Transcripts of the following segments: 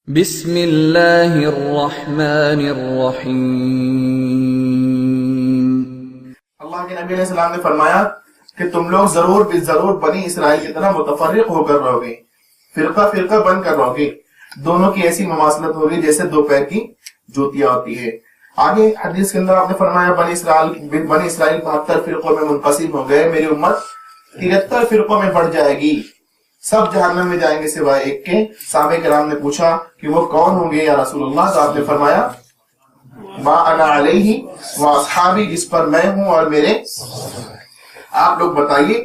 بسم اللہ الرحمن الرحیم۔ اللہ کے نبی علیہ السلام نے فرمایا کہ تم لوگ ضرور بنی اسرائیل کی طرح متفرق ہو کر رہو گے، فرقہ فرقہ بن کر رہو گے، دونوں کی ایسی مماثلت ہوگی جیسے دو پیر کی جوتیاں ہوتی ہے۔ آگے حدیث کے اندر آپ نے فرمایا بنی اسرائیل 72 فرقوں میں منقسم ہو گئے، میری امت 73 فرقوں میں بڑھ جائے گی، سب جہنم میں جائیں گے سوائے ایک کے۔ صحابہ کرام نے پوچھا کہ وہ کون ہوں گے یا رسول اللہ؟ تو آپ نے فرمایا ما انا علیہ و اصحابی، جس پر میں ہوں اور میرے۔ آپ لوگ بتائیے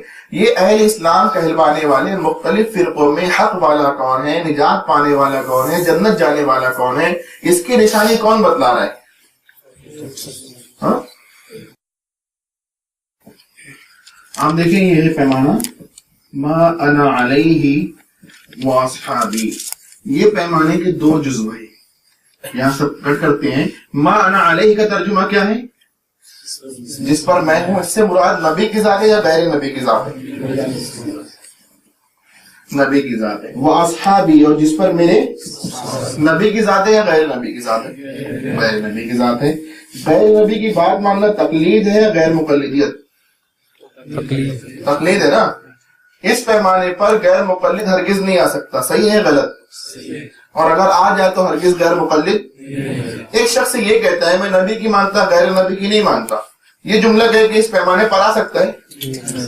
یہ اہل اسلام کہلوانے والے مختلف فرقوں میں حق والا کون ہے، نجات پانے والا کون ہے، جنت جانے والا کون ہے، اس کی نشانی کون بتلا رہا ہے؟ ہاں آپ دیکھیں یہ پیمانہ ما انا علیہ و اصحابی، یہ پیمانے کے دو جزو ہیں، یہاں سب کٹ کرتے ہیں۔ ما انا علیہ کا ترجمہ کیا ہے؟ جس پر میں ہوں۔ اس سے مراد نبی کی ذات ہے یا غیر نبی کی ذات ہے؟ نبی کی ذات ہے۔ وہ اصحابی، اور جس پر میرے نبی کی ذات ہے یا غیر نبی کی ذات ہے؟ غیر نبی کی ذات ہے۔ غیر نبی کی بات ماننا تقلید ہے یا غیر مقلدیت؟ تقلید ہے نا۔ اس پیمانے پر غیر مقلد ہرگز نہیں آ سکتا، صحیح ہے غلط؟ اور اگر آ جائے تو ہرگز غیر مقلد۔ ایک شخص یہ کہتا ہے میں نبی کی مانتا غیر نبی کی نہیں مانتا، یہ جملہ کہہ کہ اس پیمانے پر آ سکتا ہے؟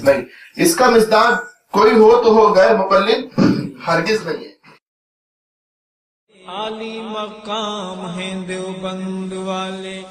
نہیں۔ اس کا مصداق کوئی ہو تو ہو، غیر مقلد ہرگز نہیں ہے۔ عالی مقام ہیں دیوبند والے۔